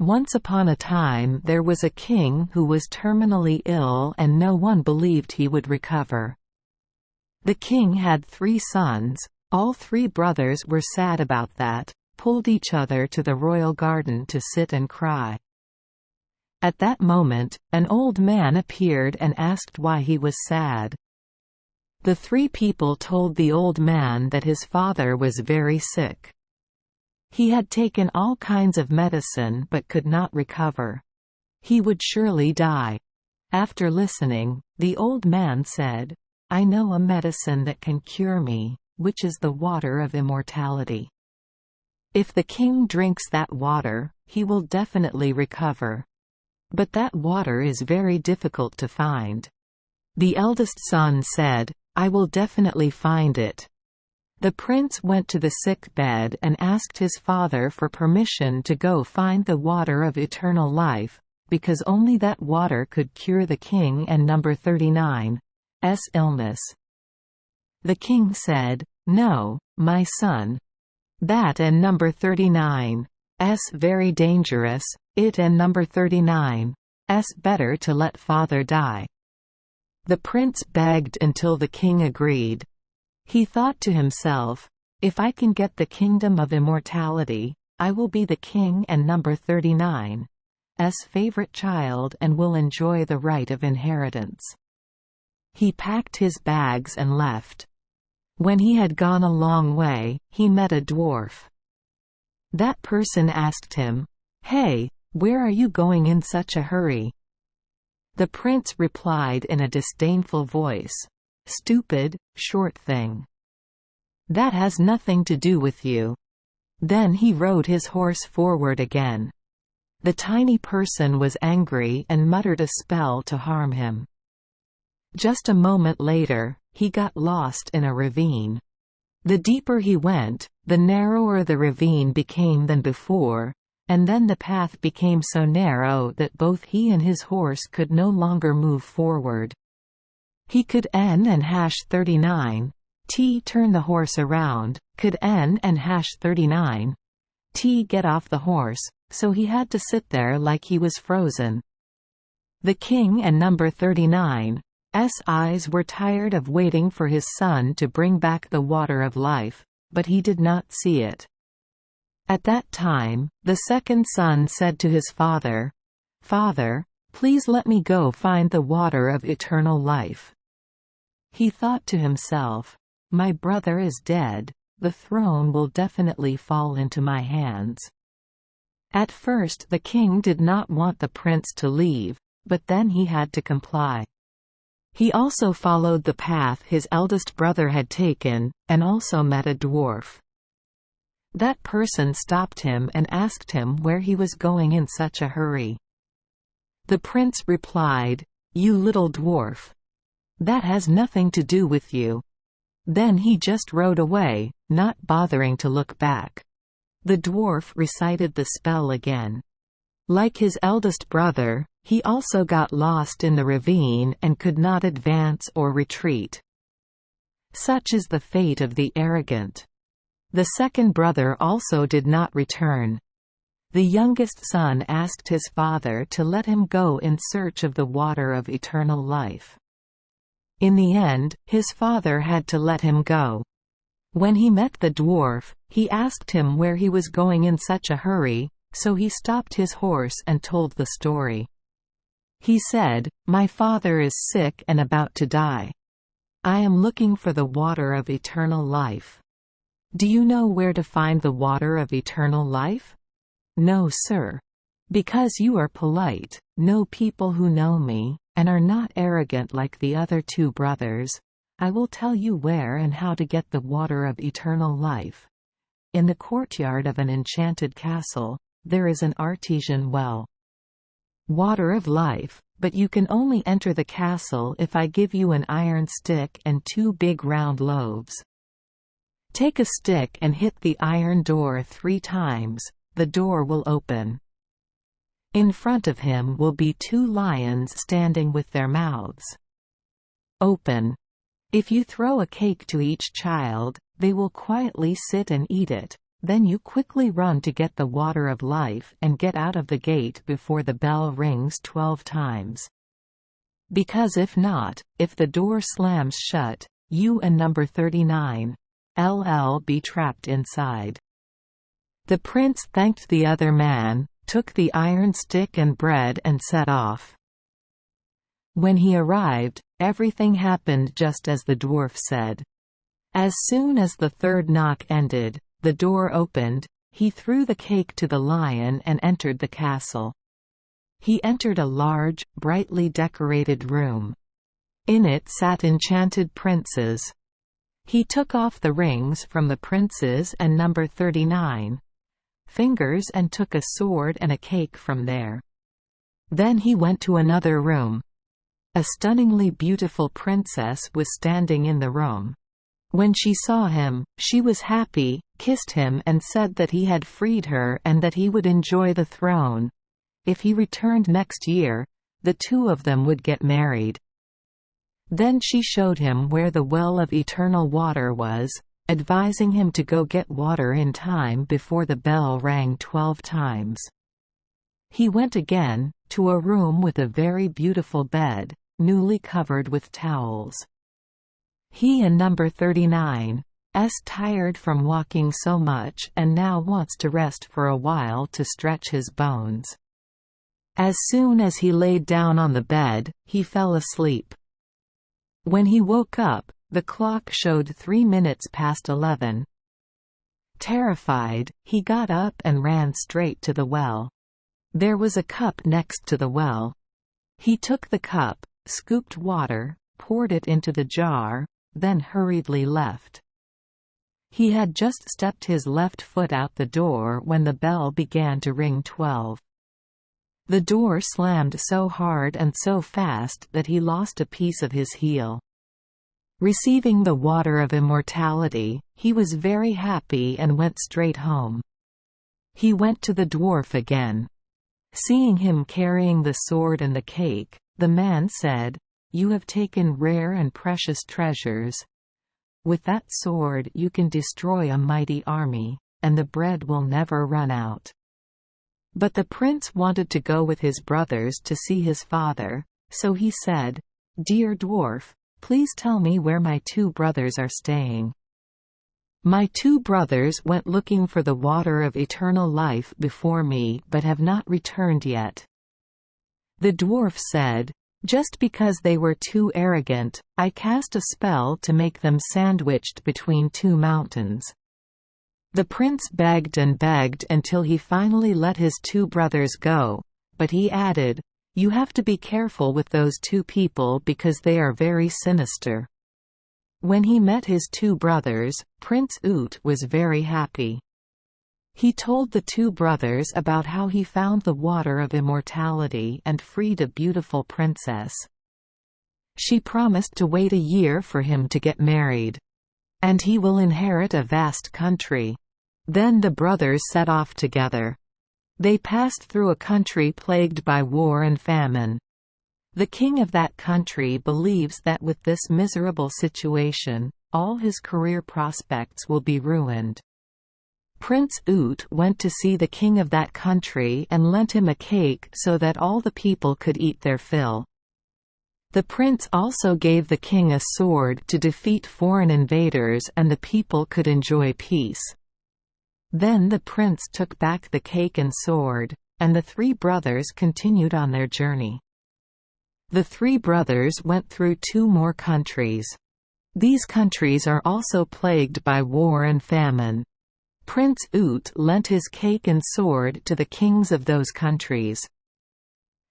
Once upon a time there was a king who was terminally ill and no one believed he would recover. The king had 3 sons. All 3 brothers were sad about that, pulled each other to the royal garden to sit and cry. At that moment, an old man appeared and asked why he was sad. The 3 people told the old man that his father was very sick. He had taken all kinds of medicine but could not recover. He would surely die. After listening, the old man said, "I know a medicine that can cure me, which is the water of immortality. If the king drinks that water, he will definitely recover. But that water is very difficult to find." The eldest son said, "I will definitely find it." The prince went to the sick bed and asked his father for permission to go find the water of eternal life, because only that water could cure the king and number 39's illness. The king said, "No, my son. That and number 39's very dangerous, it and number 39's better to let father die." The prince begged until the king agreed. He thought to himself, "If I can get the kingdom of immortality, I will be the king and number 39's favorite child and will enjoy the right of inheritance." He packed his bags and left. When he had gone a long way, he met a dwarf. That person asked him, "Hey, where are you going in such a hurry?" The prince replied in a disdainful voice, "Stupid, short thing. That has nothing to do with you." Then he rode his horse forward again. The tiny person was angry and muttered a spell to harm him. Just a moment later, he got lost in a ravine. The deeper he went, the narrower the ravine became than before, and then the path became so narrow that both he and his horse could no longer move forward. He could N and #39 T turn the horse around, could N and #39 T get off the horse, so he had to sit there like he was frozen. The king and number 39's eyes were tired of waiting for his son to bring back the water of life, but he did not see it. At that time, the second son said to his father, "Father, please let me go find the water of eternal life." He thought to himself, "My brother is dead, the throne will definitely fall into my hands." At first the king did not want the prince to leave, but then he had to comply. He also followed the path his eldest brother had taken, and also met a dwarf. That person stopped him and asked him where he was going in such a hurry. The prince replied, "You little dwarf. That has nothing to do with you." Then he just rode away, not bothering to look back. The dwarf recited the spell again. Like his eldest brother, he also got lost in the ravine and could not advance or retreat. Such is the fate of the arrogant. The second brother also did not return. The youngest son asked his father to let him go in search of the water of eternal life. In the end, his father had to let him go. When he met the dwarf, he asked him where he was going in such a hurry, so he stopped his horse and told the story. He said, "My father is sick and about to die. I am looking for the water of eternal life. Do you know where to find the water of eternal life?" "No, sir. Because you are polite, know people who know me, and are not arrogant like the other 2 brothers, I will tell you where and how to get the water of eternal life. In the courtyard of an enchanted castle, there is an artesian well. Water of life, but you can only enter the castle if I give you an iron stick and 2 big round loaves. Take a stick and hit the iron door 3 times, the door will open. In front of him will be 2 lions standing with their mouths open. If you throw a cake to each child, they will quietly sit and eat it, Then you quickly run to get the water of life and get out of the gate before the bell rings 12 times. Because if not, if the door slams shut, you and number 39 LL be trapped inside." The prince thanked the other man, took the iron stick and bread and set off. When he arrived, everything happened just as the dwarf said. As soon as the third knock ended, the door opened, he threw the cake to the lion and entered the castle. He entered a large, brightly decorated room. In it sat enchanted princes. He took off the rings from the princes and number 39 fingers and took a sword and a cake from there. Then he went to another room. A stunningly beautiful princess was standing in the room. When she saw him, she was happy, kissed him and said that he had freed her and that he would enjoy the throne. If he returned next year, the two of them would get married. Then she showed him where the well of eternal water was, advising him to go get water in time before the bell rang 12 times. He went again, to a room with a very beautiful bed, newly covered with towels. He and number 39 tired from walking so much and now wants to rest for a while to stretch his bones. As soon as he laid down on the bed, he fell asleep. When he woke up, the clock showed 3 minutes past 11. Terrified, he got up and ran straight to the well. There was a cup next to the well. He took the cup, scooped water, poured it into the jar, then hurriedly left. He had just stepped his left foot out the door when the bell began to ring 12. The door slammed so hard and so fast that he lost a piece of his heel. Receiving the water of immortality, he was very happy and went straight home. He went to the dwarf again. Seeing him carrying the sword and the cake, the man said, "You have taken rare and precious treasures. With that sword you can destroy a mighty army, and the bread will never run out." But the prince wanted to go with his brothers to see his father, so he said, "Dear dwarf, please tell me where my 2 brothers are staying." "My 2 brothers went looking for the water of eternal life before me but have not returned yet." The dwarf said, "Just because they were too arrogant, I cast a spell to make them sandwiched between 2 mountains." The prince begged and begged until he finally let his 2 brothers go, but he added, "You have to be careful with those 2 people because they are very sinister." When he met his 2 brothers, Prince Oot was very happy. He told the 2 brothers about how he found the water of immortality and freed a beautiful princess. She promised to wait a year for him to get married. And he will inherit a vast country. Then the brothers set off together. They passed through a country plagued by war and famine. The king of that country believes that with this miserable situation, all his career prospects will be ruined. Prince Oot went to see the king of that country and lent him a cake so that all the people could eat their fill. The prince also gave the king a sword to defeat foreign invaders and the people could enjoy peace. Then the prince took back the cake and sword, and the 3 brothers continued on their journey. The 3 brothers went through 2 more countries. These countries are also plagued by war and famine. Prince Oot lent his cake and sword to the kings of those countries,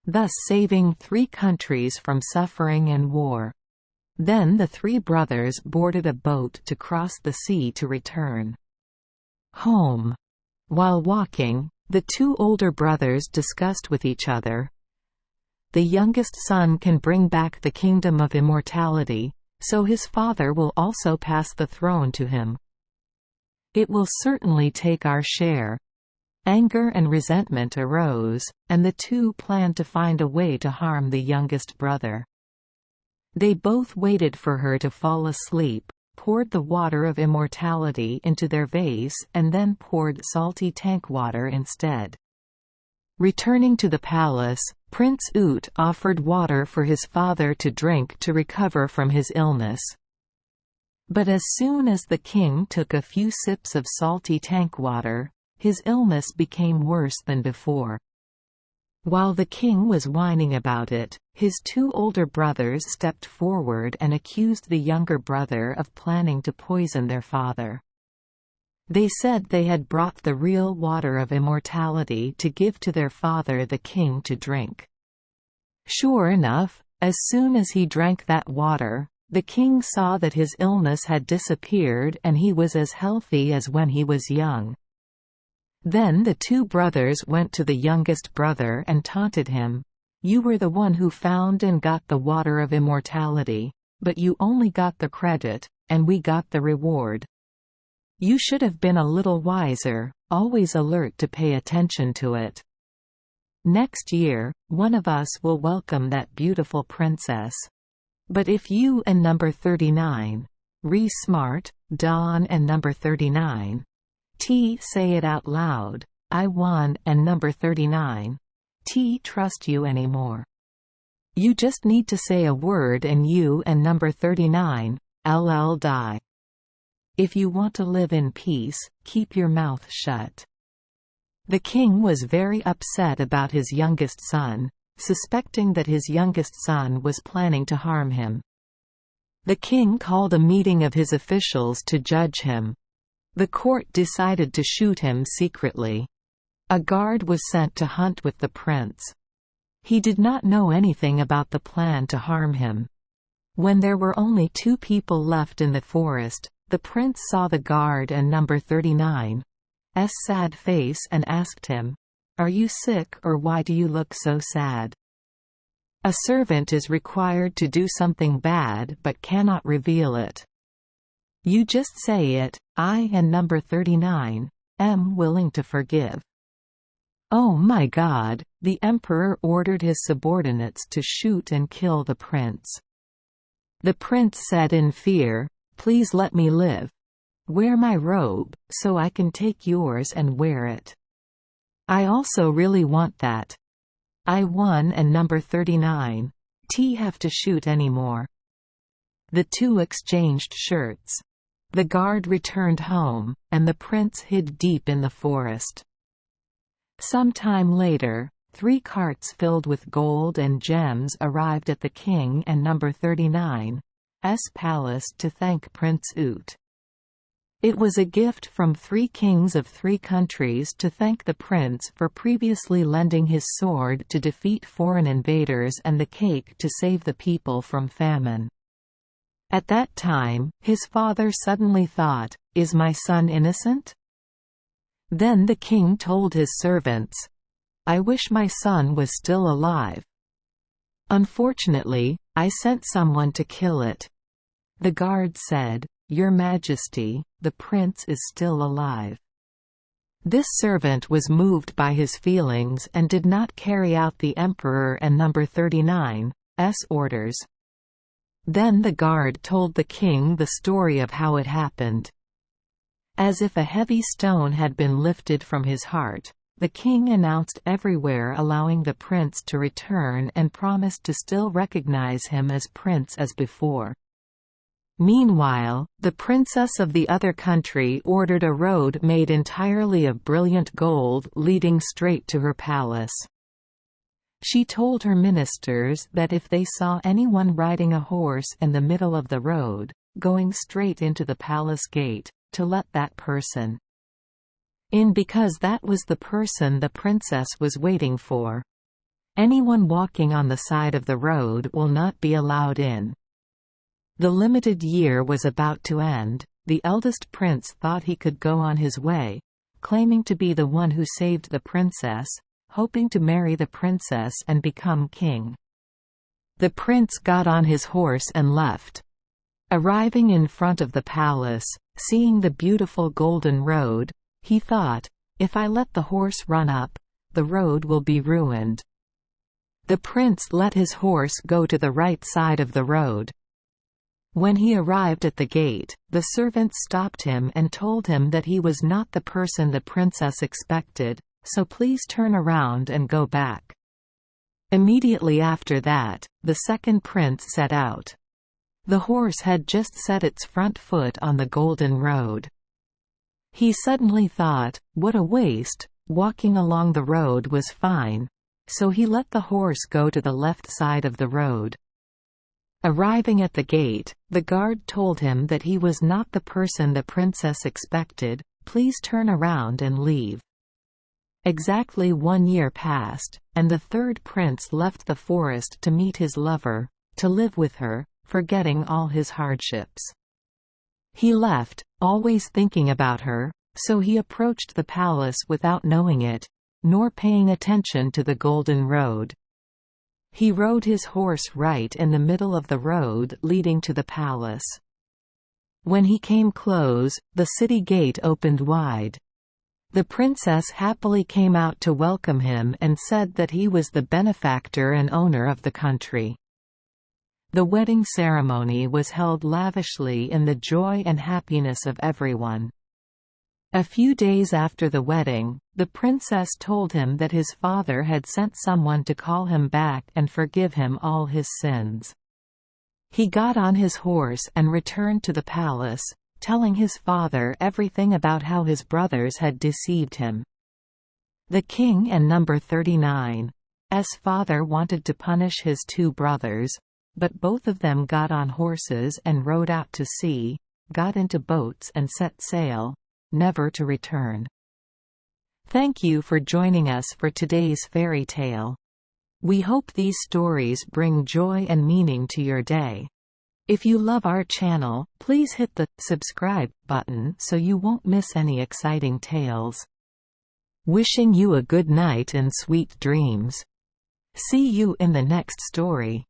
thus saving 3 countries from suffering and war. Then the 3 brothers boarded a boat to cross the sea to return home. While walking, the 2 older brothers discussed with each other, "The youngest son can bring back the kingdom of immortality, so his father will also pass the throne to him. It will certainly take our share." Anger and resentment arose, and the 2 planned to find a way to harm the youngest brother. They both waited for her to fall asleep, poured the water of immortality into their vase and then poured salty tank water instead. Returning to the palace, Prince Ut offered water for his father to drink to recover from his illness. But as soon as the king took a few sips of salty tank water, his illness became worse than before. While the king was whining about it, his two older brothers stepped forward and accused the younger brother of planning to poison their father. They said they had brought the real water of immortality to give to their father the king to drink. Sure enough, as soon as he drank that water, the king saw that his illness had disappeared and he was as healthy as when he was young. Then the two brothers went to the youngest brother and taunted him. "You were the one who found and got the water of immortality, but you only got the credit, and we got the reward. You should have been a little wiser, always alert to pay attention to it. Next year, one of us will welcome that beautiful princess. But if you and number 39, Smart, Don and number 39, say it out loud, I won and number 39, trust you anymore. You just need to say a word and you and number 39, die. If you want to live in peace, keep your mouth shut." The king was very upset about his youngest son, suspecting that his youngest son was planning to harm him. The king called a meeting of his officials to judge him. The court decided to shoot him secretly. A guard was sent to hunt with the prince. He did not know anything about the plan to harm him. When there were only 2 people left in the forest, the prince saw the guard and number 39's sad face and asked him, "Are you sick or why do you look so sad?" A servant is required to do something bad but cannot reveal it. You just say it, "I and number 39 am willing to forgive." Oh my God, the emperor ordered his subordinates to shoot and kill the prince. The prince said in fear, "Please let me live. Wear my robe, so I can take yours and wear it. I also really want that. I won and number 39 have to shoot anymore." The two exchanged shirts. The guard returned home, and the prince hid deep in the forest. Some time later, 3 carts filled with gold and gems arrived at the king and number 39's palace to thank Prince Ut. It was a gift from 3 kings of 3 countries to thank the prince for previously lending his sword to defeat foreign invaders and the cake to save the people from famine. At that time, his father suddenly thought, "Is my son innocent?" Then the king told his servants, "I wish my son was still alive. Unfortunately, I sent someone to kill it." The guard said, "Your Majesty, the prince is still alive." This servant was moved by his feelings and did not carry out the emperor and number 39's orders. Then the guard told the king the story of how it happened. As if a heavy stone had been lifted from his heart, the king announced everywhere, allowing the prince to return and promised to still recognize him as prince as before. Meanwhile, the princess of the other country ordered a road made entirely of brilliant gold leading straight to her palace. She told her ministers that if they saw anyone riding a horse in the middle of the road, going straight into the palace gate, to let that person in because that was the person the princess was waiting for. Anyone walking on the side of the road will not be allowed in. The limited year was about to end. The eldest prince thought he could go on his way, claiming to be the one who saved the princess, hoping to marry the princess and become king. The prince got on his horse and left. Arriving in front of the palace, seeing the beautiful golden road, he thought, "If I let the horse run up, the road will be ruined." The prince let his horse go to the right side of the road. When he arrived at the gate, the servants stopped him and told him that he was not the person the princess expected, so please turn around and go back. Immediately after that, the second prince set out. The horse had just set its front foot on the golden road. He suddenly thought, what a waste, walking along the road was fine, so he let the horse go to the left side of the road. Arriving at the gate, the guard told him that he was not the person the princess expected, please turn around and leave. Exactly 1 year passed, and the third prince left the forest to meet his lover, to live with her, forgetting all his hardships. He left, always thinking about her, so he approached the palace without knowing it, nor paying attention to the golden road. He rode his horse right in the middle of the road leading to the palace. When he came close, the city gate opened wide. The princess happily came out to welcome him and said that he was the benefactor and owner of the country. The wedding ceremony was held lavishly in the joy and happiness of everyone. A few days after the wedding, the princess told him that his father had sent someone to call him back and forgive him all his sins. He got on his horse and returned to the palace, telling his father everything about how his brothers had deceived him. The king and number 39's father wanted to punish his 2 brothers, but both of them got on horses and rode out to sea, got into boats and set sail, never to return. Thank you for joining us for today's fairy tale. We hope these stories bring joy and meaning to your day. If you love our channel, please hit the subscribe button so you won't miss any exciting tales. Wishing you a good night and sweet dreams. See you in the next story.